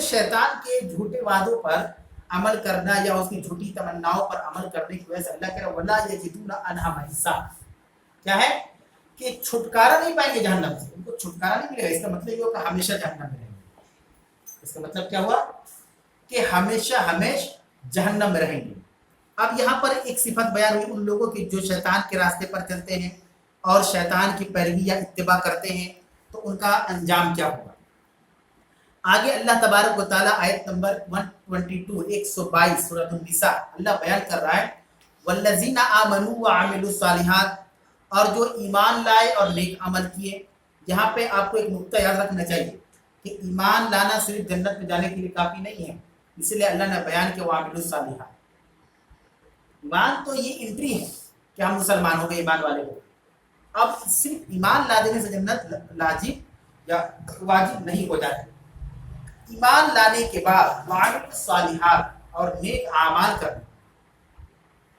शैतान के झूठे वादों पर अमल करना या उसकी झूठी तमन्नाओं पर अमल करने की वजह से अल्लाह कह रहा है वला यजिदूना अन्हा महिसा, क्या है कि छुटकारा नहीं पाएंगे जहन्नम से, उनको छुटकारा नहीं मिलेगा। इसका मतलब ये होगा हमेशा जहन्नम में रहेंगे। इसका मतलब क्या हुआ कि हमेशा हमेशा जहन्नम में रहेंगे। अब यहाँ पर एक सिफत बयान हुई उन लोगों की जो शैतान के रास्ते पर चलते हैं और शैतान की पैरवी या इत्तिबा करते हैं, तो उनका अंजाम क्या होगा। आगे अल्लाह तबारक व तआला आयत नंबर 122 122 सूरह निसा अल्लाह बयान कर रहा है वल्लज़ीना आमनू व अमिलुस सालिहात, और जो ईमान लाए और नेक अमल किए। यहाँ पे आपको एक नुक्ता याद रखना चाहिए कि ईमान लाना सिर्फ जन्नत में जाने के लिए काफ़ी नहीं है, इसलिए अल्लाह ने बयान किया व अमिलुस सालिहात। ईमान तो ये एंट्री है कि हम मुसलमान हो गए, ईमान वाले हो। अब सिर्फ ईमान ला देने से जन्नत लाजिब या वाजिब नहीं हो जाती। ईमान लाने के बाद वामिल सालिहात और नेक आमाल करना,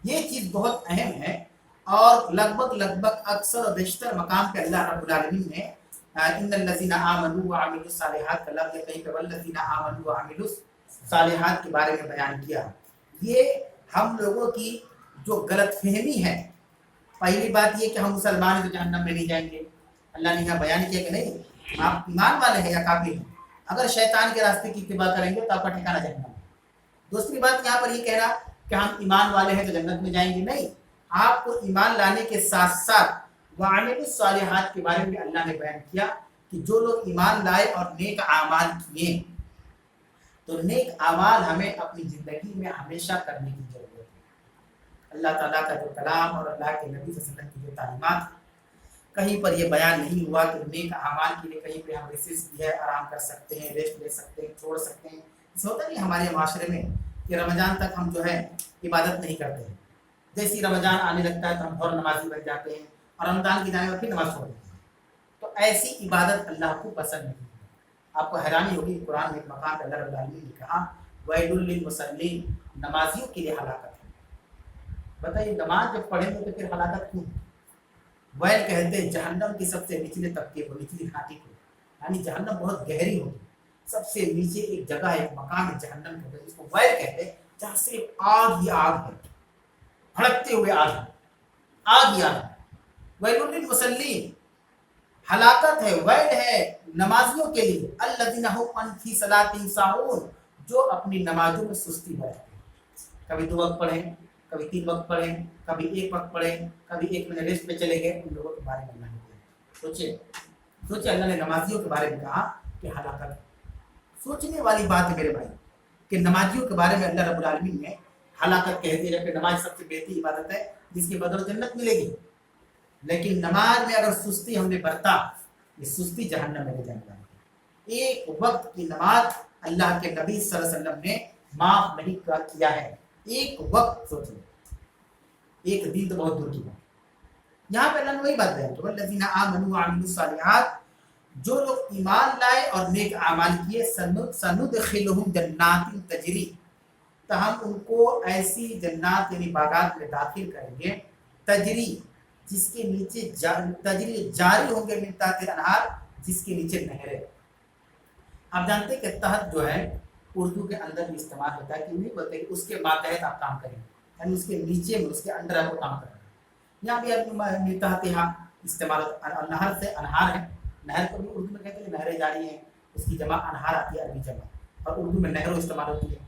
ये चीज़ बहुत अहम है। और लगभग अक्सर और बेशतर मकाम पे अल्लाह रब्बुल आलमीन ने इन्नल्लज़ीना आमनू व अमिलुस सालिहात का लफ्ज़ कहीं पे वल्लज़ीना आमनू व अमिलुस सालिहात के बारे में बयान किया। ये हम लोगों की जो गलतफहमी है, पहली बात ये कि हम मुसलमान हैं तो जहन्नम में नहीं जाएंगे। अल्लाह ने यहाँ बयान किया कि नहीं, आप ईमान वाले हैं या काफिर हैं, अगर शैतान के रास्ते की इत्तिबा करेंगे तो आपका ठिकाना जहन्नम है। दूसरी बात यहाँ पर ये कहना कि हम ईमान वाले हैं तो जन्नत में जाएंगे, नहीं, आपको ईमान लाने के साथ साथ वामिलुस सालिहात के बारे में अल्लाह ने बयान किया कि जो लोग ईमान लाए और नेक आमाल किए, तो नेक आमाल हमें अपनी ज़िंदगी में हमेशा करने की ज़रूरत है। अल्लाह ताला का जो कलाम और अल्लाह के नबी सल्लल्लाहु अलैहि वसल्लम की जो तालीमात, कहीं पर ये बयान नहीं हुआ कि नेक आमाल के लिए कहीं पे हम रेसिस भी है, आराम कर सकते हैं, रेस्ट ले सकते हैं, छोड़ सकते हैं। ऐसा होता नहीं हमारे माशरे में कि रमज़ान तक हम जो है इबादत नहीं करते हैं, जैसे ही रमज़ान आने लगता है तो हम और नमाजी बन जाते हैं और रमज़ान की जाने पर फिर नमाज छोड़ देते हैं। तो ऐसी इबादत अल्लाह को पसंद नहीं है। आपको हैरानी होगी, कुरान में एक मकाम अल्लाह रब्बुल आलमीन ने कहा वैलुल लिल मुसल्लीन, नमाजियों के लिए हलाकत है। बताइए नमाज जब पढ़ेंगे तो फिर हलाकत क्यों। वैल कहते हैं जहन्नम की सबसे निचले तबके को, निचली घाटी को, यानी जहन्नम बहुत गहरी होगी, सबसे नीचे एक जगह है, एक मकाम है जहन्नम के, जिसको वैल कहते हैं, जहाँ से आग ही आग है, भड़कते हुए आग है, आग ही आग है। वैलुल लिल मुसल्लीन, हलाकत है, वैल है नमाजियों के लिए, अल्लज़ीना हुम अन फी सलातिहिम साहून, जो अपनी नमाजों में सुस्ती बरतते हैं। कभी 2 वक्त पढ़ें, कभी 3 वक्त पढ़ें, कभी 1 वक्त पढ़ें, कभी 1 मिनट रेस्ट में चले गए, उन लोगों के बारे में अल्लाह ने कहा। सोचिए अल्लाह ने नमाजियों के बारे में कहा कि हलाकत है। सोचने वाली बात है मेरे भाई कि नमाजियों के बारे में अल्लाह रब्बुल आलमीन ने हलाकत कह दी, जबकि नमाज सबसे बेहतरीन इबादत है जिसकी बदौलत जन्नत मिलेगी। लेकिन नमाज में अगर सुस्ती हमने बरता, ये सुस्ती जहन्नम में ले जाने वाली है। एक वक्त की नमाज अल्लाह के नबी सल्लल्लाहु अलैहि वसल्लम ने माफ नहीं किया है। एक वक्त सोचिए, एक दिन तो बहुत दूर की बात। यहाँ पे अल्लाह ने वही बात बयान की वल्लज़ीना आमनू व अमिलुस सालिहात, जो लोग ईमान लाए और नेक आमाल किए, सनुदखिलुहुम जन्नातिन तजरी, तो हम उनको ऐसी जन्नात यानी बागात में दाखिल करेंगे, तजरी जिसके नीचे तजरी जारी होंगे मिन तहतिल अनहार, जिसके नीचे नहरें। आप जानते हैं कि तहत जो है उर्दू के अंदर भी इस्तेमाल होता है, कि नहीं बोलते कि उसके मातहत आप काम करेंगे, यानी उसके नीचे में, उसके अंडर आपको काम करना है। यहाँ भी मिन इस्तेमाल होता है। नहर से अनहार है, नहर को भी उर्दू में कहते हैं नहरें जारी हैं, उसकी जमा अनहार आती है अरबी जमा, और उर्दू में नहरों इस्तेमाल होती है।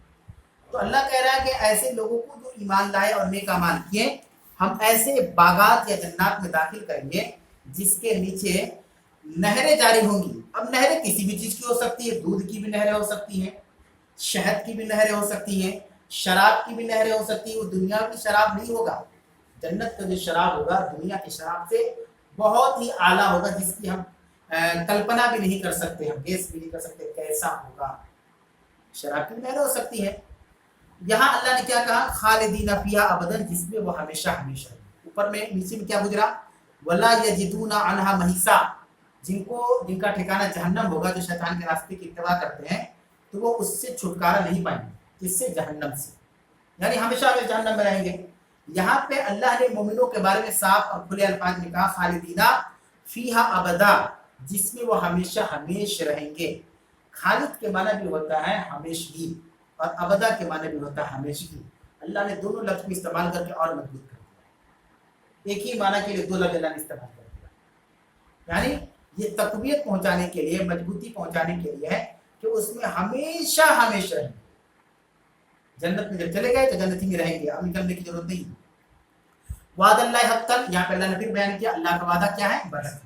तो अल्लाह कह रहा है कि ऐसे लोगों को जो ईमान लाए और नेक अमाल किए, हम ऐसे बागात या जन्नात में दाखिल करेंगे जिसके नीचे नहरें जारी होंगी। अब नहरें किसी भी चीज़ की हो सकती है, दूध की भी नहरें हो सकती हैं, शहद की भी नहरें हो सकती हैं, शराब की भी नहरें हो सकती है। वो दुनिया की शराब नहीं होगा, जन्नत का जो शराब होगा दुनिया की शराब से बहुत ही आला होगा, जिसकी हम कल्पना भी नहीं कर सकते, हम गेस भी नहीं कर सकते कैसा होगा। शराब की नहरें हो सकती है। यहाँ अल्लाह ने क्या कहा, खालिदीना फिहा अबदन, जिसमें वो हमेशा हमेशा। ऊपर में नीचे में क्या गुजरा, वला यजिदूना अनहा महिसा, जिनका ठिकाना जहन्नम होगा, जो शैतान के रास्ते की इत्तिबा करते हैं, तो वो उससे छुटकारा नहीं पाएंगे, जिससे जहन्नम से, यानी हमेशा वे जहन्नम में रहेंगे। यहाँ पे अल्लाह ने मोमिनों के बारे में साफ और खुले अल्फाज में कहा खालिदीना फीहा अबदा, जिसमें वो हमेशा हमेशा रहेंगे। खालिद के माना भी होता है हमेशगी और अबदा के माने भी होता है हमेशगी। अल्लाह ने दोनों लफ्ज को इस्तेमाल करके और मजबूत कर दिया। एक ही माना के लिए दो लफ्ज अल्लाह ने इस्तेमाल कर दिया, यानी ये तकवीत पहुंचाने के लिए, मजबूती पहुंचाने के लिए है कि उसमें हमेशा हमेशा है। जन्नत में जब चले गए तो जन्नत में रहेंगे, अब निकलने की जरूरत नहीं। वाद अल्लाह हक़्क़न, यहाँ पे अल्लाह ने फिर बयान किया अल्लाह का वादा क्या है, बरकत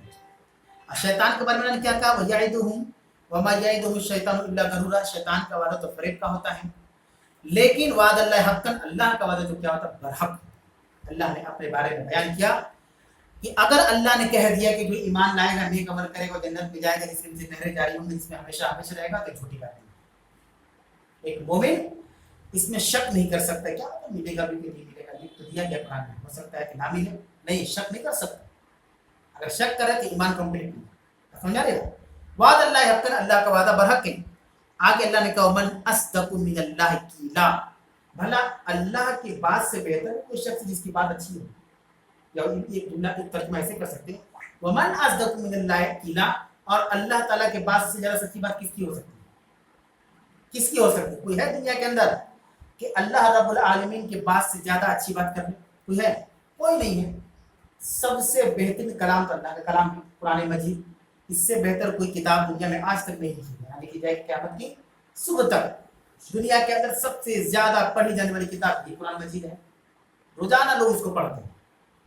है। शैतान के बारे में अल्लाह ने क्या कहा, वयइदुहुम वमा यइदुहु शैतानु इल्ला गरूरा, शैतान का वादा तो फरेब का होता है, लेकिन वाद अल्लाह हक़्क़न, अल्लाह का वादा तो क्या होता है, बरहक। अल्लाह ने अपने बारे में बयान किया कि अगर अल्लाह ने कह दिया कि जो ईमान लाएगा, नेक अमल करेगा, जन्नत में जाएगा, जिसमें से नहरें जारी होंगी, जिसमें हमेशा हमेशा रहेगा, तो झूठी बात है। एक मोमिन इसमें शक नहीं कर सकता क्या मिलेगा भी कि नहीं मिलेगा, लिख तो दिया गया कुरान में, हो सकता है कि ना मिले, नहीं, शक नहीं कर सकता। अगर शक करे तो ईमान कंप्लीट नहीं। समझा रहे हो? वाद अल्लाह हक़्क़न, अल्लाह का वादा बरहक है। आगे अल्लाह ने कहा मन अस्दक़ु मिनल्लाहि क़ीला, भला अल्लाह की बात से बेहतर कोई शख्स जिसकी बात अच्छी हो, या एक जुमला एक तर्जुमा ऐसे कर सकते हैं, वमन अस्दक़ु मिनल्लाहि क़ीला, और अल्लाह ताला के बात से ज़्यादा सच्ची बात किसकी हो सकती है? किसकी हो सकती है? कोई है दुनिया के अंदर कि अल्लाह रब्बुल आलमीन के बात से ज़्यादा अच्छी बात कर ले? कोई है? कोई नहीं है। सबसे बेहतरीन कलाम तो अल्लाह का कलाम है, कुरान मजीद। इससे बेहतर कोई किताब दुनिया में आज तक नहीं लिखी है, लिखी जाएगी क़यामत की सुबह तक। दुनिया के अंदर सबसे ज्यादा पढ़ी जाने वाली किताब ये कुरान मजीद है। रोजाना लोग उसको पढ़ते हैं,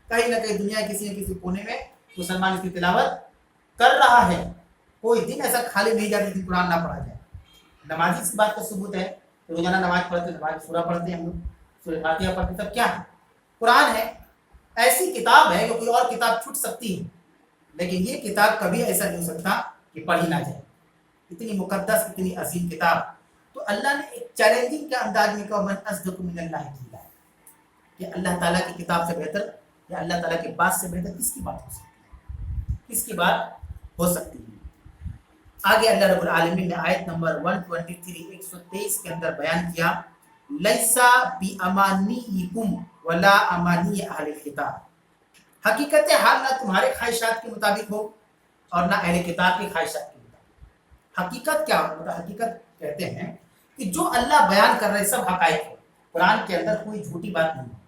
कहीं ना कहीं दुनिया किसी न किसी कोने में मुसलमान इसकी तिलावत कर रहा है। कोई दिन ऐसा खाली नहीं जाता जिस दिन कुरान ना पढ़ा जाए। नमाजी इस बात का सबूत है, तो रोजाना नमाज पढ़ते, नमाज सूरा पढ़ते हैं हम लोग, सूरह फातिहा पढ़ते, सब क्या है? कुरान है। ऐसी किताब है कि कोई और किताब छूट सकती है, लेकिन ये किताब कभी ऐसा नहीं हो सकता कि पढ़ी ना जाए। इतनी मुकद्दस, इतनी अजीम किताब। तो अल्लाह ने एक चैलेंजिंग के अंदाज में कहा मन अस्दक़ु मिनल्लाहि क़ीला, कि अल्लाह ताला की किताब से बेहतर या अल्लाह ताला की बात से बेहतर किसकी बात हो सकती है? किसकी बात हो सकती है? आगे अल्लाह रब्बुल आलमीन ने आयत नंबर 123 123 के अंदर बयान किया लैसा बि अमानियकुम वला अमानी अहलिल किताब, हकीकत हाल ना तुम्हारे ख्वाहिशात के मुताबिक हो और ना अहले किताब की ख्वाहिशात के मुताबिक। हकीकत क्या होता है? हकीकत कहते हैं कि जो अल्लाह बयान कर रहे सब हकायक है। कुरान के अंदर कोई झूठी बात नहीं है,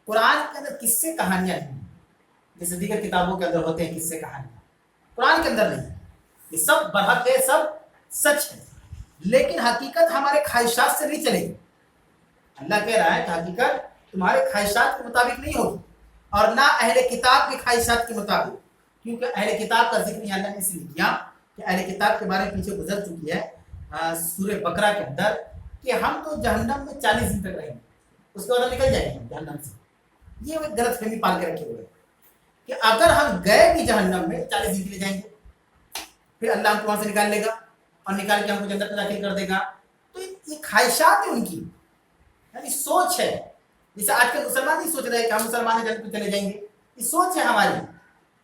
कुरान के अंदर किस्से कहानियां नहीं, जैसे दीगर किताबों के अंदर होते हैं किस्से कहानियां, कुरान के अंदर नहीं। ये सब बरहक है, सब सच है, लेकिन हकीकत हमारे ख्वाहिशात से नहीं चलेगी। अल्लाह कह रहा है कि हकीकत तुम्हारे ख्वाहिशात के मुताबिक नहीं होगी और ना अहले किताब के ख्वाहिशात के मुताबिक, क्योंकि अहले किताब का जिक्र अल्लाह ने इसलिए किया कि अहले किताब के बारे में पीछे गुजर चुकी है सूरह बकरा के अंदर कि हम तो जहन्नम में 40 दिन तक रहेंगे, उसके बाद हम निकल जाएंगे जहन्नम से। ये एक गलत फहमी पाल के रखे हुए कि अगर हम गए भी जहन्नम में 40 दिन के लिए जाएंगे, फिर अल्लाह हमको वहां से निकाल लेगा और निकाल के हमको जन्नत में दाखिल कर देगा। तो ये ख्वाहिशात है उनकी, यानी सोच है। जैसे आजकल मुसलमान नहीं सोच रहे कि हम मुसलमान जन्नत में चले जाएंगे, ये सोच है हमारी।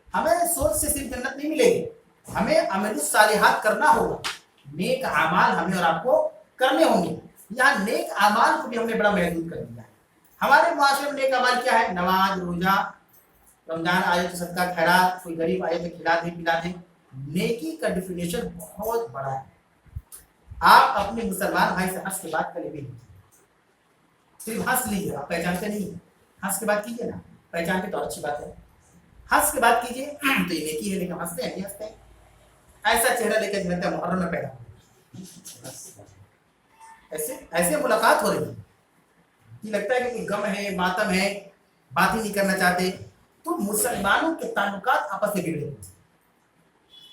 हमें सोच से सिर्फ जन्नत नहीं मिलेगी, हमें अमलुस सालिहात करना होगा, नेक अमाल हमें और आपको करने होंगे। यहाँ नेक अमाल को भी हमने बड़ा महदूद कर दिया है। हमारे मुआशरे में नेक अमाल क्या है? नमाज, रोजा, रमजान आए तो सदका खैरात, कोई गरीब आए तो खिला दे पिला दे। नेकी का डिफिनेशन बहुत बड़ा है। आप अपने मुसलमान भाई से हंस के बात कर लीजिए, सिर्फ हंस लीजिए, आप पहचानते नहीं है, हंस के बात कीजिए ना, पहचानते तो अच्छी बात है। हंस के बात कीजिए तो ये नेकी है, लेकिन हंसते हैं नहीं हंसते हैं। ऐसा चेहरा लेकर जनता मुहर्रम में पैदा ऐसे ऐसे मुलाकात हो रही है कि लगता है कि गम है, मातम है, बात ही नहीं करना चाहते। तो मुसलमानों के ताल्लुकात आपस में बिगड़े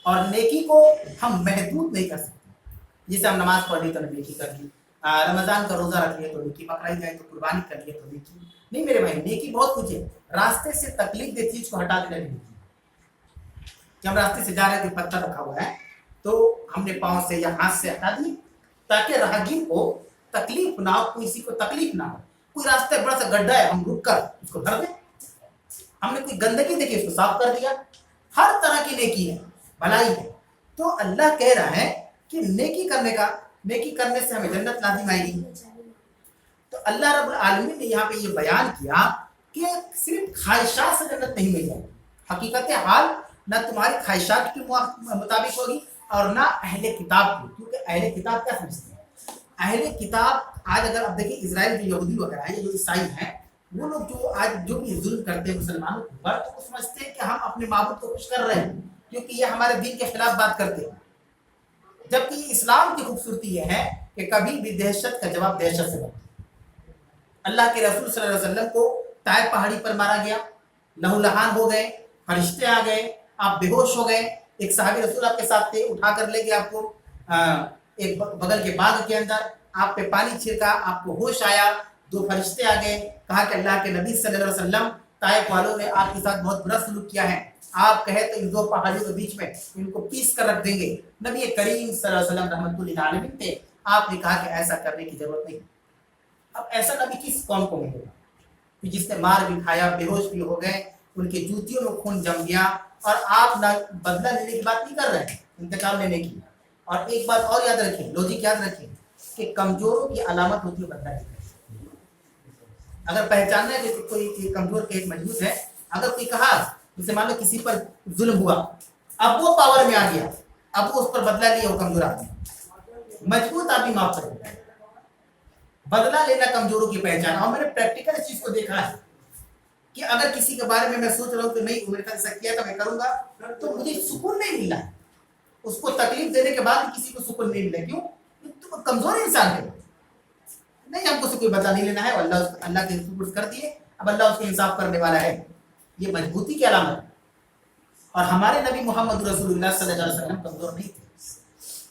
और नेकी को हम महदूद नहीं कर सकते। जैसे हम नमाज पढ़ ली तो नेकी कर ली, रमजान का रोजा रख लिया तो नेकी, पकड़ाई जाए तो कुर्बानी कर लिया तो नेकी। नहीं मेरे भाई, नेकी बहुत कुछ है। रास्ते से तकलीफ दे चीज को हटा देना नेकी। कि हम रास्ते से जा रहे थे, पत्थर रखा हुआ है तो हमने पाँव से या हाथ से हटा दी ताकि राहगीर को तकलीफ ना हो, किसी को तकलीफ ना हो। कोई रास्ते बड़ा सा गड्ढा है, हम रुक कर उसको भर दें। हमने कोई गंदगी देखी उसको साफ कर दिया। हर तरह की नेकी है, भलाई है। तो अल्लाह कह रहा है कि नेकी करने से हमें जन्नत लाजिम आएगी। तो अल्लाह रब्बुल आलमीन ने यहाँ पे ये बयान किया कि सिर्फ ख्वाहिशात से जन्नत नहीं मिल जाएगी। हकीकत हाल ना तुम्हारी ख्वाहिशात के मुताबिक होगी اور نہ اہل کتاب کو. کیونکہ اہل کتاب کیا سمجھتے ہیں؟ اہل کتاب آج اگر آپ دیکھیں اسرائیل کے یہودی وغیرہ ہیں، جو عیسائی ہیں، وہ لوگ جو آج جو بھی ظلم کرتے ہیں مسلمانوں کے اوپر، تو وہ سمجھتے ہیں کہ ہم اپنے معبود کو خوش کر رہے ہیں کیونکہ یہ ہمارے دین کے خلاف بات کرتے ہیں. جبکہ اسلام کی خوبصورتی یہ ہے کہ کبھی بھی دہشت کا جواب دہشت سے دو. اللہ کے رسول صلی اللہ علیہ وسلم کو طائف پہاڑی پر مارا گیا، لہو لہان ہو گئے، فرشتے آ گئے، آپ بے ہوش ہو گئے. ایک صحابی رسول آپ کے ساتھ تھے، اٹھا کر لے گئے آپ کو ایک بغل کے باغ کے اندر، آپ پہ پانی چھڑکا، آپ کو ہوش آیا، دو فرشتے آ گئے، کہا کہ اللہ کے نبی صلی اللہ علیہ وسلم طائف والوں نے آپ کے ساتھ بہت برا سلوک کیا ہے، آپ کہے تو ان دو پہاڑیوں کے بیچ میں ان کو پیس کر رکھ دیں گے. نبی کریم صلی اللہ علیہ وسلم رحمۃ اللہ علیہ تھے، آپ نے کہا کہ ایسا کرنے کی ضرورت نہیں. اب ایسا نبی کس قوم کو ملے گا کہ جس نے مار بھی کھایا، بے ہوش بھی ہو گئے، ان کی جوتیوں میں خون جم گیا، اور آپ نہ بدلہ لینے کی بات نہیں کر رہے ہیں، انتقام لینے کی. اور ایک بات اور یاد رکھیں، لوجک یاد رکھیں کہ کمزوروں کی علامت ہوتی ہے بدلہ لینا. اگر پہچاننا ہے کہ کوئی کمزور ایک مجبور ہے، اگر کوئی کہا جسے مان لو کسی پر ظلم ہوا، اب وہ پاور میں آ گیا، اب وہ اس پر بدلہ لیا، وہ کمزور آدمی، مجبور آدمی معاف کر دیتا ہے. بدلہ لینا کمزوروں کی پہچان. اور میں نے پریکٹیکل اس چیز کو دیکھا ہے کہ اگر کسی کے بارے میں سوچ رہا ہوں کہ نہیں میرے ساتھ ایسا کیا تھا میں کروں گا، تو مجھے سکون نہیں ملا. اس کو تکلیف دینے کے بعد کسی کو سکون نہیں ملا. کیوں؟ تو کمزور انسان ہے. نہیں، ہم کو سے کوئی بدلہ نہیں لینا ہے، اللہ کے سپرد کر دیے، اب اللہ اس کے انصاف کرنے والا ہے. یہ مضبوطی کی علامت ہے. اور ہمارے نبی محمد رسول اللہ صلی اللہ علیہ وسلم کمزور نہیں تھے.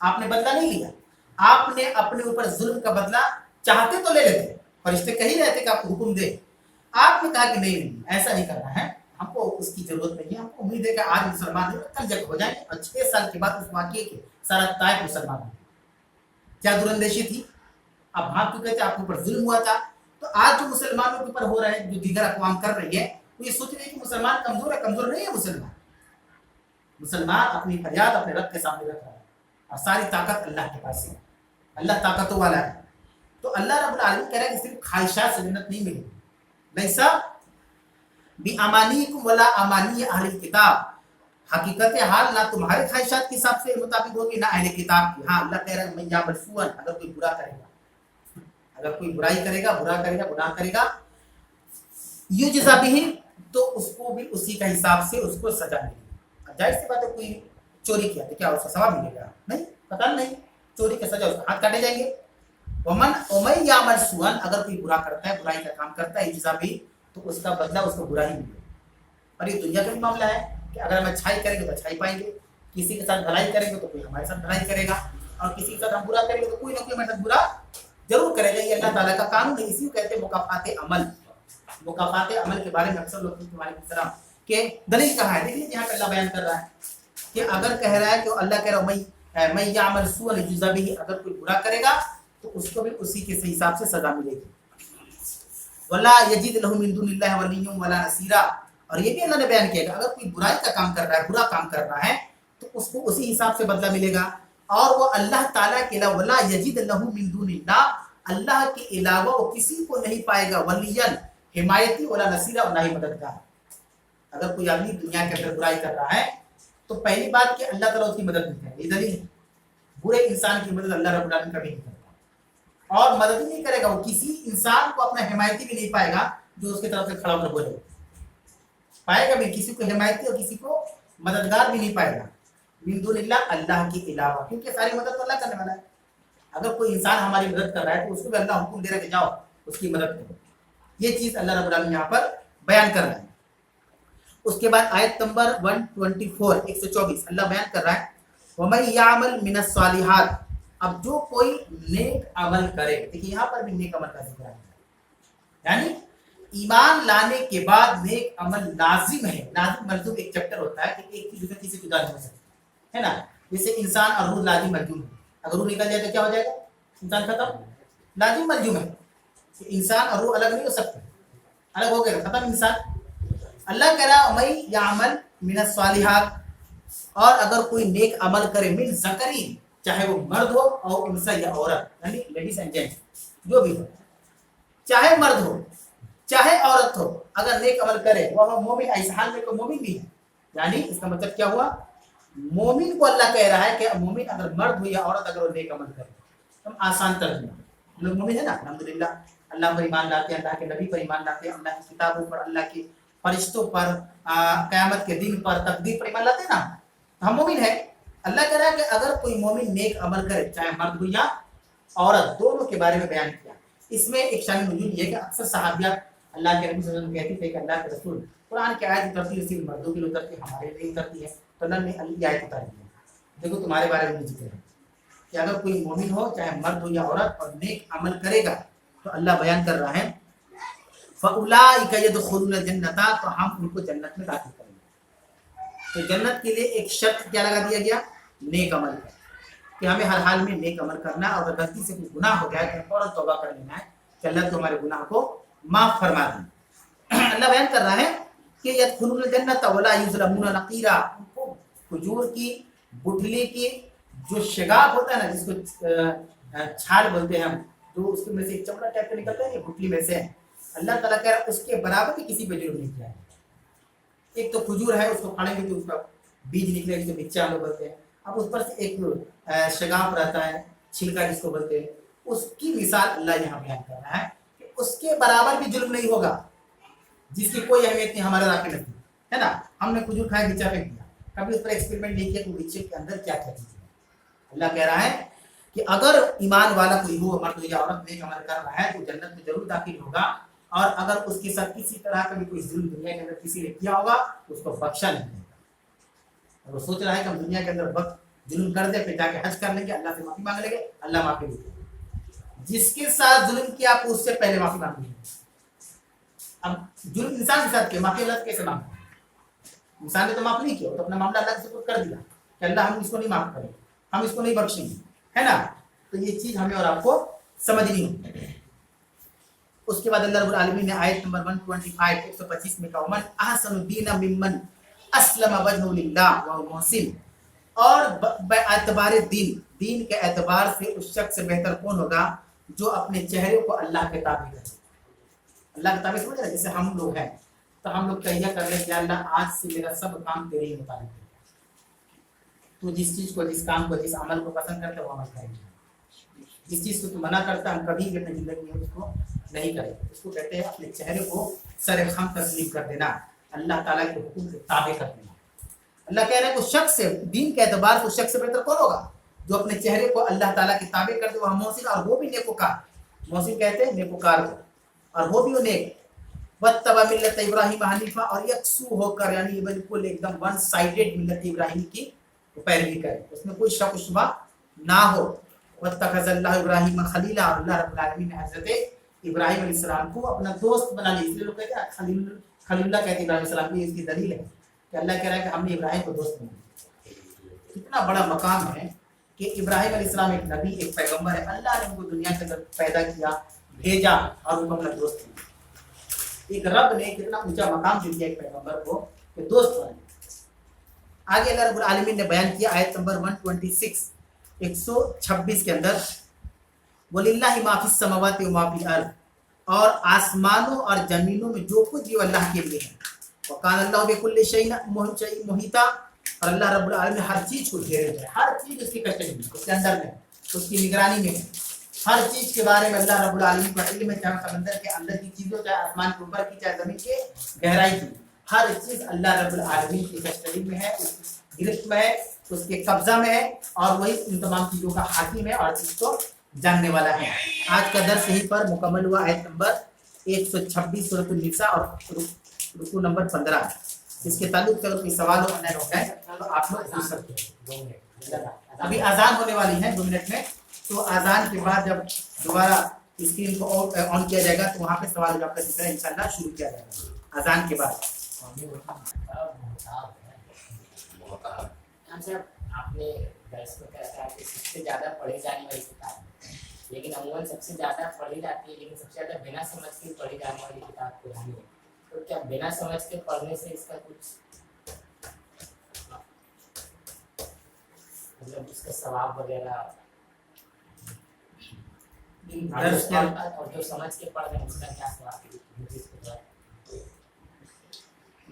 آپ نے بدلہ نہیں لیا، آپ نے اپنے اوپر ظلم کا بدلہ چاہتے تو لے لیتے، فرشتے کہی رہتے کہ آپ کو حکم دے، آپ نے کہا کہ نہیں ایسا نہیں کرنا ہے، ہم کو اس کی ضرورت نہیں ہے. ہم کو امید ہے کہ آج مسلمان کل جگ ہو جائیں. اور 6 سال کے بعد اس واقعے کے سارا طائف مسلمان ہو. کیا دراندیشی تھی؟ اب ہاں کیوں کہتے آپ کے اوپر ظلم ہوا تھا. تو آج جو مسلمانوں کے اوپر ہو رہے ہیں، جو دیگر اقوام کر رہی ہے، وہ یہ سوچ رہے ہیں کہ مسلمان کمزور ہے. کمزور نہیں ہے مسلمان. مسلمان اپنی فریاد اپنے رب کے سامنے رکھ رہا ہے، اور ساری طاقت اللہ کے پاس ہے. اللہ طاقتوں والا ہے. تو اللہ رب العالمین کہہ رہا ہے کہ صرف خواہشات سے جنت نہیں ملے گی. لیسا بِأَمَانِيكُمْ وَلَا أَمَانِيَّ أَهْلِ الْكِتَابِ، حقیقت حال نہ تمہارے خواہشات کے حساب سے مطابق ہوگی، نہ اہل کتاب کی. ہاں اللہ کہہ رہا ہے من یعمل سوءا، اگر کوئی برا کرے گا، اگر کوئی برائی کرے گا، برا کرے گا، گناہ کرے گا، یجزا بہ، تو اس کو بھی اسی کا حساب سے اس کو سزا ملے گی. اب ظاہر سی بات ہے، کوئی چوری کیا تو کیا اس کا ثواب ملے گا؟ نہیں، پتہ نہیں. چوری کا سزا اس کا ہاتھ کاٹے جائیں گے. ومن یعمل سوءا، اگر کوئی برا کرتا ہے، برائی کا کام کرتا ہے، یجزا بہ، تو اس کا بدلہ اس کو برا ہی ملے گا. اور یہ دنیا کا بھی معاملہ ہے کہ اگر ہم اچھائی کریں گے تو اچھائی پائیں گے، کسی کے ساتھ بھلائی کریں گے تو کوئی ہمارے ساتھ بھلائی کرے گا، اور کسی کے ساتھ ہم برا کریں گے تو کوئی نہ کوئی ہمارے ساتھ برا ضرور کرے گا. یہ اللہ تعالیٰ کا قانون ہے. اسی کو کہتے ہیں مکافات عمل. مکافات عمل کے بارے میں اکثر لوگ السلام کہ دلیل کہاں ہے؟ دیکھیے یہاں پہ اللہ بیان کر رہا ہے کہ اگر کہہ رہا ہے کہ اللہ کہہ رہا ہے میں یعمل سوءا یجزا بہ، اگر کوئی برا کرے گا تو اس کو بھی اسی کے حساب سے سزا ملے گی. ولا یجد له من دون اللہ ولی ولا نصیرا، اور یہ بھی اللہ نے بیان کیا کہ اگر کوئی برائی کا کام کر رہا ہے، برا کام کر رہا ہے، تو اس کو اسی حساب سے بدلہ ملے گا. اور وہ اللہ تعالیٰ کے علاوہ ولا یجد له من دون اللہ، اللہ کے علاوہ وہ کسی کو نہیں پائے گا ولی حمایتی ولا نصیرا، اور نہ ہی مددگار. اگر کوئی آدمی دنیا کے اندر برائی کر رہا ہے تو پہلی بات کہ اللہ تعالیٰ اس کی مدد نہیں کرے گا. یہ دلیل ہے. برے انسان کی مدد اللہ رب العالمین کبھی نہیں کرتا، اور مدد نہیں کرے گا. وہ کسی انسان کو اپنا حمایتی بھی نہیں پائے گا جو اس کی طرف سے کھڑا ہو کر بولے، پائے گا بھی کسی کو حمایتی اور کسی کو مددگار بھی نہیں پائے گا من دون اللہ، اللہ کے علاوہ. کیونکہ ساری مدد تو اللہ کرنے والا ہے. اگر کوئی انسان ہماری مدد کر رہا ہے تو اس کو بھی اللہ حکم دے رہا ہے کہ جاؤ اس کی مدد کرو. یہ چیز اللہ رب العالمین یہاں پر بیان کر رہا ہے. اس کے بعد آیت نمبر 124 124 اللہ بیان کر رہا ہے وَمَن يَعْمَلْ مِنَ الصَّالِحَاتِ، اب جو کوئی نیک عمل کرے. دیکھیے یہاں پر بھی نیک عمل کا ذکر ہے، یعنی ایمان لانے کے بعد نیک عمل لازم ہے. لازم ملزوم ایک چیپٹر ہوتا ہے کہ ایک چیز دوسرے سے جدا نہیں ہو سکتی ہے نا. جیسے انسان اور روح لازم ملزوم ہے. اگر روح نکل جائے تو کیا ہو جائے گا؟ انسان ختم. لازم ملزوم ہے. انسان اور روح الگ نہیں ہو سکتے، الگ ہو گئے ختم انسان. اللہ کہہ رہا میں یعمل من الصالحات، اور اگر کوئی نیک عمل کرے من ذکرین، چاہے وہ مرد ہو اور انسا یا عورت، یعنی لیڈیز اینڈ جینٹس جو بھی ہو، چاہے مرد ہو چاہے عورت ہو، اگر نیک عمل کرے وہ مومن، اس حال میں کوئی مومن بھی ہے. یعنی اس کا مطلب کیا ہوا मोमिन को अल्लाह कह रहा है कि मोमिन अगर मर्द हो या औरत अगर वो नेक अमल करे, तो आसान तर्जुमा, हम लोग मोमिन है ना, अल्हम्दुलिल्लाह अल्लाह पर ईमान लाते हैं, अल्लाह के नबी पर ईमान लाते हैं, अल्लाह की किताबों पर, अल्लाह के फरिश्तों पर, क़यामत के दिन पर, तकदीर पर ईमान लाते हैं ना, हम मोमिन है। अल्लाह कह रहा है कि अगर कोई मोमिन नेक अमल करे, चाहे मर्द हो या औरत, दोनों के बारे में बयान किया। इसमें एक शान नुज़ूल ये है कि अक्सर सहाबिया अल्लाह के नबी सल्लल्लाहु अलैहि वसल्लम कहते थे कि अल्लाह के रसूल कुरान की आयत उतरती है सिर्फ मर्दों के लिए उतरती है, हमारे लिए उतरती है, तो अल्लाह ने ये आयत उतारी है। देखो तुम्हारे बारे में जिक्र है कि अगर कोई मोमिन हो, चाहे मर्द हो या औरत, और नेक अमल करेगा, तो अल्लाह बयान कर रहा है फ़उलाइका यदखुलूनल जन्नता, तो हम उनको जन्नत में दाखिल करेंगे। तो जन्नत के लिए एक शर्त क्या लगा दिया गया, नेक अमल का, कि हमें हर हाल में नेक अमल करना, और अगर गलती से कुछ गुनाह हो जाए तो फौरन तौबा कर लेना है कि अल्लाह तो हमारे गुनाह को माफ फरमा दे। अल्लाह बयान कर रहा है कि यदखुलूनल जन्नता वला युज़लमूना नक़ीरा, उनको खजूर की गुठली की जो शिगाफ होता है ना, जिसको छाल बोलते हैं हम, जो उसके में से एक चमड़ा टाइप का निकलता है, ये गुठली में से, अल्लाह ताला कह रहा है उसके बराबर भी किसी पे जुर्म नहीं किया है। एक तो खजूर है, उसको फाड़ेंगे तो उसका बीज निकलेगा, जिसको बिच्चा हम लोग बोलते हैं, अब उस पर से एक शगाफ रहता है, छिलका जिसको बोलते हैं, उसकी मिसाल अल्लाह यहाँ बयान कर रहा है कि उसके बराबर भी जुल्म नहीं होगा, जिसकी कोई अहमियत नहीं हमारे राके नहीं है ना। हमने खजूर खाया, बिच्चा फेंक दिया, कभी उस पर एक्सपेरिमेंट नहीं किया कि बिच्चे के अंदर क्या क्या चीज़ है। अल्लाह कह रहा है कि अगर ईमान वाला कोई हो, मर्द या औरत, नेक अमल कर रहा है, तो जन्नत में जरूर दाखिल होगा, और अगर उसके साथ किसी तरह का भी कोई जुल्म दुनिया के अंदर किसी ने किया होगा, उसको बख्शा नहीं जाएगा। वो सोच रहा है कि हम दुनिया के अंदर वक्त जुल्म कर दे, फिर जाके हज कर लेंगे, अल्लाह से माफी मांग लेंगे, अल्लाह माफी देगा। जिसके साथ जुल्म किया आप उससे पहले माफी मांग लीजिए। अब जुल्म इंसान के साथ किया, माफी अल्लाह कैसे मांगे? इंसान ने तो माफ नहीं किया, तो अपना मामला अल्लाह के सुपुर्द कर दिया कि अल्लाह हम इसको नहीं माफ करेंगे, हम इसको नहीं बख्शेंगे, है ना। तो ये चीज हमें और आपको समझनी होगी। उसके बाद अल्लाह रब्बुल आलमीन ने आयत नंबर 125 125 में कहा मन अहसनु दीना मिम्मन अस्लम वजहु लिल्लाह व हुवा मुहसिन, और एतबार दीन के एतबार से उस शख्स से बेहतर कौन होगा जो अपने चेहरे को अल्लाह के ताबे करे। अल्लाह के ताबे समझ रहे, जैसे हम लोग हैं तो हम लोग तैयार कर लें कि अल्लाह आज से मेरा सब काम तेरे ही मुताबिक है, तो जिस चीज को, जिस काम को, जिस अमल को पसंद करते वो अमल करेंगे, जिस चीज को तू मना करता हम कभी भी अपनी जिंदगी में उसको नहीं करेंगे। उसको कहते हैं अपने चेहरे को सरेखम तस्लीम कर देना, अल्लाह ताला के हुक्म के ताबे कर देना। अल्लाह कह रहा है उस शख्स से, दीन के एतबार से उस शख्स से बेहतर कौन होगा जो अपने चेहरे को अल्लाह ताला के ताबे कर दे, वह मोहसिन, और वो भी नेकोकार। मोहसिन कहते हैं नेकोकार को, और वो भी वो नेक। वत्तबा मिल्लत इब्राहिम हनीफा, और यकसू होकर, यानी बिल्कुल एकदम वन साइडेड मिल्लत इब्राहिम की पैरवी करे, उसमें कोई शक शुबा ना हो। वत्तखज़ल्लाहु इब्राहिम खलीला, अल्लाह रब्बुल आलमीन ने हज़रत इब्राहिम अलैहिस्सलाम को अपना दोस्त बना लिया। इसलिए लोग कहते हैं खलीलुल्लाह कहते हैं इब्राहिम अलैहिस्सलाम की, इसकी दलील है कि अल्लाह कह रहा है कि हमने इब्राहिम को दोस्त बना लिया। कितना बड़ा मकाम है कि इब्राहिम अलैहिस्सलाम एक नबी, एक पैगंबर है, अल्लाह ने उनको दुनिया के अंदर पैदा किया, भेजा, और उनको अपना दोस्त बनाया। एक रब ने कितना ऊंचा मकाम जो दिया एक पैगंबर को कि दोस्त बना लिया। आगे अल्लाह रब्बुल आलमीन ने बयान किया आयत नंबर 126 126 के अंदर, वलिल्लाहि मा फिस समावाति व मा फिल अर्द, और आसमानों और जमीनों में जो कुछ भी अल्लाह के लिए है। व कान अल्लाहु बिकुल्लि शैइन मुहीता, और अल्लाह रब्बुल आलमीन हर चीज को घेरे हुए है, हर चीज उसकी कस्टडी में, उसके अंदर में, उसकी निगरानी में है। हर चीज के बारे में अल्लाह रब्बुल आलमीन का इल्म है, चाहे समंदर के अंदर की चीजों, चाहे आसमान के ऊपर की, चाहे जमीन के गहराई की, हर चीज अल्लाह रब्बुल आलमीन की कस्टडी में है, उसकी गिरफ्त में है, उसके कब्जा में है, और वही इन तमाम चीजों का हाकिम है और चीज को जानने वाला है। आज का दर्स यहीं पर मुकम्मल हुआ। आयत नंबर 126 सूरह निसा और रुकू नंबर 15। इसके ताल्लुक से अगर कोई सवाल हो अन्य होता है तो आप लोग पूछ सकते हैं। अभी अजान होने वाली है 2 मिनट में, तो अजान के बाद जब दोबारा स्क्रीन को ऑन किया जाएगा तो वहाँ पे सवाल जवाब का सिलसिला इंशाल्लाह शुरू किया जाएगा अजान के बाद। आपने दर्स में कहा था कि सबसे ज़्यादा पढ़ी जाने वाली किताब, लेकिन अमूमन सबसे ज़्यादा पढ़ी जाती है, लेकिन सबसे ज़्यादा बिना समझ के पढ़ी जाने वाली किताब कुरान है। तो क्या बिना समझ के पढ़ने से इसका कुछ मतलब उसका सवाब वगैरह, और जो समझ के पढ़ रहे हैं उसका क्या सवाब है?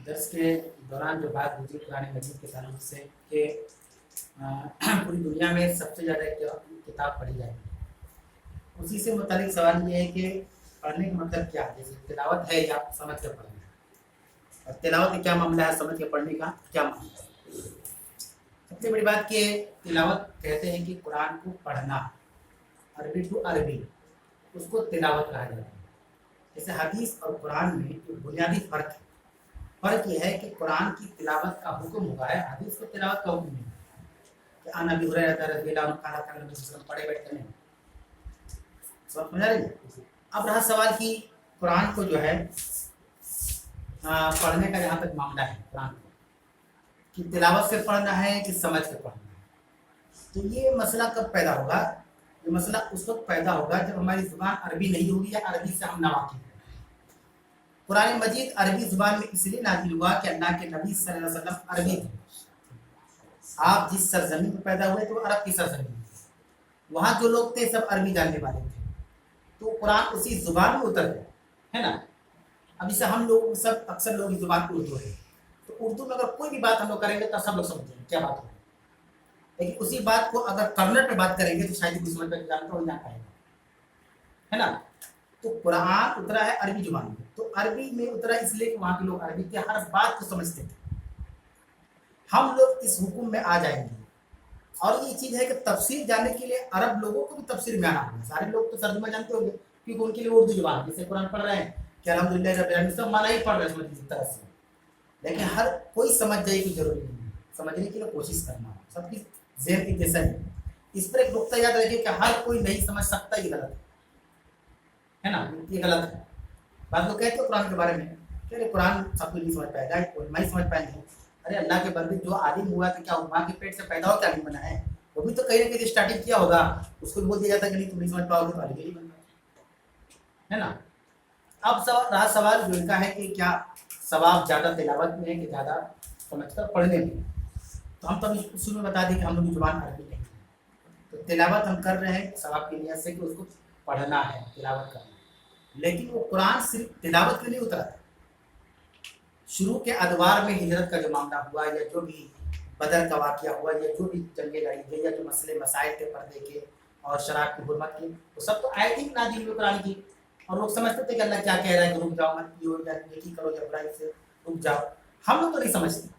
दर्स के दौरान जो बात गुजरी कुरान मजीद के ताल्लुक से कि पूरी दुनिया में सबसे ज़्यादा किताब पढ़ी जाती है, उसी से मुतालिक सवाल ये है कि पढ़ने का मतलब क्या है। जैसे तिलावत है या समझ कर पढ़ना, और तिलावत का क्या मामला है, समझ के पढ़ने का क्या मामला है। सबसे बड़ी बात कि तिलावत कहते हैं कि कुरान को पढ़ना, अरबी टू अरबी, उसको तिलावत कहा जाता है। जैसे हदीस और कुरान में एक बुनियादी फ़र्क है। फ़र्क यह है कि कुरान की तिलावत का हुक्म हुआ है, हदीस को तिलावत का हुक्म नहीं है कि आना भी पढ़े बैठते नहीं। समझ रहे हैं? अब रहा सवाल कि कुरान को जो है पढ़ने का जहाँ तक मामला है, कुरान को कि तिलावत से पढ़ना है कि समझ के पढ़ना है, तो ये मसला कब पैदा होगा? ये मसला उस वक्त पैदा होगा जब हमारी ज़ुबान अरबी नहीं होगी या अरबी से हम नावाकिफ हैं। कुरान मजीद अरबी ज़ुबान में इसलिए नाज़िल हुआ कि अल्लाह के नबी सल्लल्लाहु अलैहि वसल्लम अरबी थे। आप जिस सरजमीन पर पैदा हुए तो अरब की सरजमीन थी, वहाँ जो लोग थे सब अरबी जानने वाले थे, तो कुरान उसी ज़ुबान में उतर गया, है ना। अब जैसे हम लोग सब अक्सर लोग की ज़ुबान उर्दू है, तो उर्दू में अगर कोई भी बात हम लोग करेंगे तो सब लोग समझेंगे क्या बात हो, लेकिन उसी बात को अगर कन्नड़ में बात करेंगे तो शायद कोई समझ में जानता हो ना पाएगा, है ना। तो कुरान उतरा है अरबी ज़ुबान में, तो अरबी में उतरा इसलिए कि वहाँ के लोग अरबी के हर बात को समझते थे। हम लोग इस हुक्म में आ जाएंगे, और ये चीज़ है कि तफसीर जानने के लिए अरब लोगों को भी तफसीर में आना होगा। सारे लोग तो तर्जुमा जानते होंगे क्योंकि उनके लिए उर्दू जुबान, जैसे कुरान पढ़ रहे हैं कि अल्हम्दुलिल्लाह रब्बिल आलमीन, सब माना ही पढ़ रहे हैं इस तरह से, लेकिन हर कोई समझ जाए कि जरूरी नहीं है, समझने के लिए कोशिश करना हो, सबकी ज़हन की जैसा नहीं। इस पर एक नुक्ता याद रखिए कि हर कोई नहीं समझ सकता, ये गलत है ना, ये गलत है। बात लोग कहते हो कुरान के बारे में कि अरे कुरान सब कोई नहीं समझ पाएगा, कोई नहीं समझ पाएंगे। अरे अल्लाह के बंदे, जो आलिम हुआ तो क्या माँ के पेट से पैदा हो क्या आलिम बना है? वो भी तो कहीं ना कहीं स्टार्टिंग किया होगा, उसको बोल दिया जाता कि नहीं तुम नहीं समझ पाओगे तो आलिम नहीं बनना, है ना। अब रहा सवाल जो इनका है कि क्या सवाब ज़्यादा तिलावत में है कि ज़्यादा समझकर पढ़ने में। तो हम तो शुरू में बता दें कि हम लोग की जुबान अरबी नहीं है, तो तिलावत हम कर रहे हैं सवाब की नियत से कि उसको पढ़ना है, तिलावत करना है। लेकिन वो कुरान सिर्फ तिलावत के लिए उतरा था। शुरू के अदवार में हिजरत का जो मामला हुआ, या जो भी बदर का वाक़या हुआ, या जो भी जंगे लड़ी गई, या जो मसले मसाइल थे पर्दे के और शराब की हुर्मत के, वो सब तो आयत ही नाज़िल हुई कुरान की, और लोग समझते थे कि अल्लाह क्या कह रहा है कि रुक जाओ, मत पियो या नेकी करो या बुराई से रुक जाओ। हम लोग तो नहीं समझते।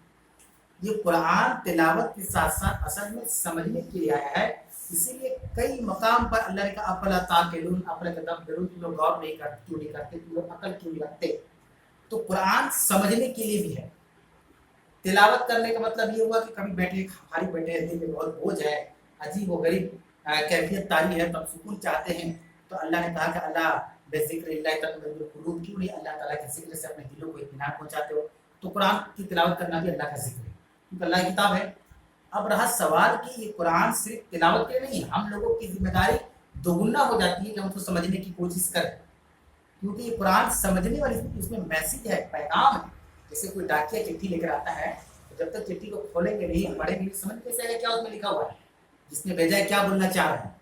ये कुरान तिलावत के साथ साथ असल में समझने के लिए आया है, इसीलिए कई मकाम पर अल्लाह ने कहा अफला ताक़िलून, अफला तदब्बरून, तुम लोग गौर नहीं करते, क्यों नहीं करते, तुम लोग अकल क्यों नहीं रखते। तो कुरान समझने के लिए भी है। तिलावत करने का मतलब ये हुआ कि कभी बैठे खाली बैठे दिल में बहुत बोझ है, अजीब व गरीब कैफियत तारी है, तब सुकून चाहते हैं, तो अल्लाह ने कहा कि अल्लाह बेज़िक्रिल्लाह तत्मइन्नुल क़ुलूब, क्यों नहीं अल्लाह ताला के जिक्र से अपने दिलों को इत्मीनान पहुंचाते हो। तो कुरान की तिलावत करना भी अल्लाह का जिक्र है, क्योंकि अल्लाह की किताब है। अब रहा सवाल कि ये कुरान सिर्फ तिलावत के लिए नहीं, हम लोगों की जिम्मेदारी दोगुना हो जाती है कि हम उसको समझने की कोशिश करें, क्योंकि ये कुरान समझने वाली, इसमें मैसेज है, पैगाम है। जैसे कोई डाकिया चिट्ठी लेकर आता है, तो जब तक चिट्ठी को खोलेंगे नहीं, पढ़ेंगे नहीं, समझ कैसे आएगा क्या उसमें लिखा हुआ है, जिसने भेजा है क्या बोलना चाह रहा है।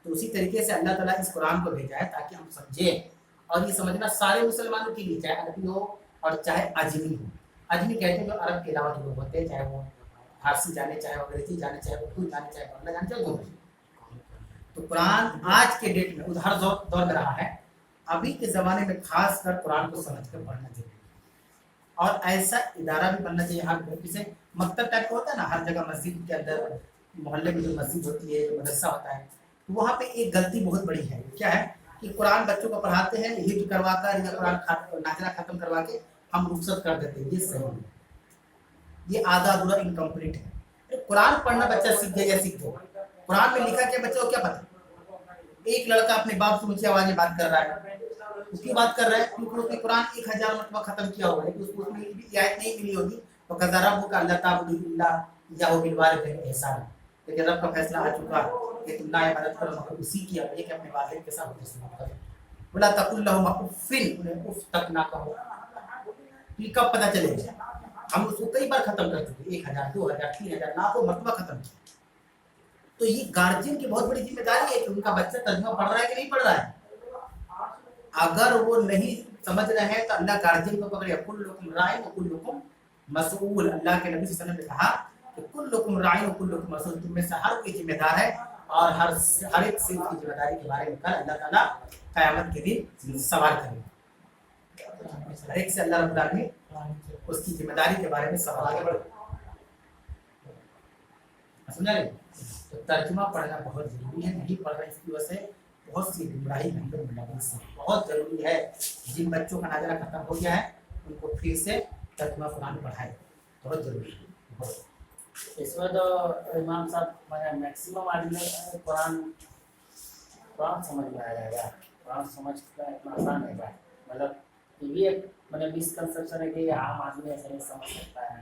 तो उसी तरीके से अल्लाह ताला इस कुरान को भेजा है ताकि हम समझें, और ये समझना सारे मुसलमानों के लिए, चाहे अरबी हो और चाहे अजमी हो। अजमी कहते हैं जो अरब के अलावा जो लोग होते हैं, चाहे वो फारसी जाने, चाहे अंग्रेजी जाने, चाहे उर्दू जाने, चाहे बांग्ला जाने, चाहे जो। तो कुरान आज के डेट में उधार दौर में रहा है। अभी के ज़माने में खास कर कुरान को समझ कर पढ़ना चाहिए, और ऐसा इदारा भी बनना चाहिए। हर जैसे मकतब टाइप का होता है ना, हर जगह मस्जिद के अंदर मोहल्ले में जो मस्जिद होती है, जो मदरसा होता है, तो वहाँ पे एक गलती बहुत बड़ी है। क्या है कि कुरान बच्चों को पढ़ाते हैं, हिफ्ज़ करवा कर या कुरान नाज़िला खत्म करवा के हम रुखसत कर देते हैं। ये सही नहीं, ये आधा अधूरा इनकम्प्लीट है। कुरान पढ़ना बच्चा सीख गया या सीख गया, कुरान में लिखा क्या बच्चे को क्या पता। एक लड़का अपने बाप से ऊंची आवाज में बात कर रहा है, उसकी बात कर रहा है क्योंकि उसने कुरान 1000 मरतबा खत्म किया होगा, लेकिन उसको उसमें ये आयत नहीं मिली होगी तो रब्बुका अल्ला ताबुदू इल्ला इय्याहु बिल वालिदैनि ihsana, लेकिन रब का फैसला आ चुका कि तुम ना इबादत करो मगर उसी की, अपने के अपने वालिदैन के साथ हुस्न करो। बोला तकुल लहुमा उफ़्फ़िन, उन्हें उफ तक ना कहो। ये कब पता चलेगा? हम उसको कई बार खत्म कर चुके, 1000 2000 3000 लाखों मरतबा खत्म किया। तो ये गार्जियन की बहुत बड़ी जिम्मेदारी है कि उनका बच्चा तर्जुमा पढ़ रहा है कि नहीं पढ़ रहा है। अगर वो नहीं समझ रहे हैं तो अल्लाह गार्जियन को पकड़े, कुल्लुकुम राइन व कुल्लुकुम मसऊल। अल्लाह के नबी सल्लल्लाहु अलैहि वसल्लम ने कहा कि कुल्लुकुम राइन व कुल्लुकुम मसऊल, तुम में से हर कोई जिम्मेदार है और हर एक से उसकी जिम्मेदारी के बारे में कल अल्लाह ताला क़यामत के दिन सवाल करेगा। हर एक से अल्लाह रब्बुल आलमीन उसकी जिम्मेदारी के बारे में सवाल करेगा। समझा नहीं? तो तर्जुमा पढ़ना बहुत जरूरी है, नहीं पढ़ रहे इसकी वजह से बहुत सी गुमराही घंटों में लगने से बहुत जरूरी है। जिन बच्चों का नाजरा खत्म हो गया है उनको फिर से तर्जुमा कुरान पढ़ाए, बहुत जरूरी है। इसमें तो इमाम साहब मैंने मैक्सिमम आदमी कुरान समझ में आ जाएगा, कुरान समझना इतना आसान है। मतलब ये भी एक मतलब मिसकंसेप्शन है कि आम आदमी ऐसे नहीं समझ सकता है,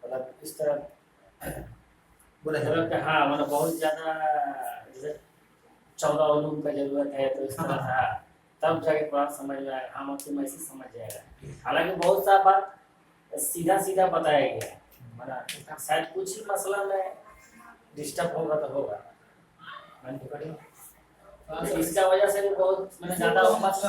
मतलब इस तरह बोला मतलब कि हाँ मतलब बहुत ज़्यादा जैसे 14 उलूम का जरूरत है तो इस तरह था तब जाके कुरान समझ में आएगा, आम आदमी ऐसे समझ जाएगा। हालांकि बहुत सा बात सीधा सीधा बताया गया है, मतलब शायद कुछ ही मसला में डिस्टर्ब होगा तो होगा, इसका वजह से भी बहुत मैंने ज़्यादा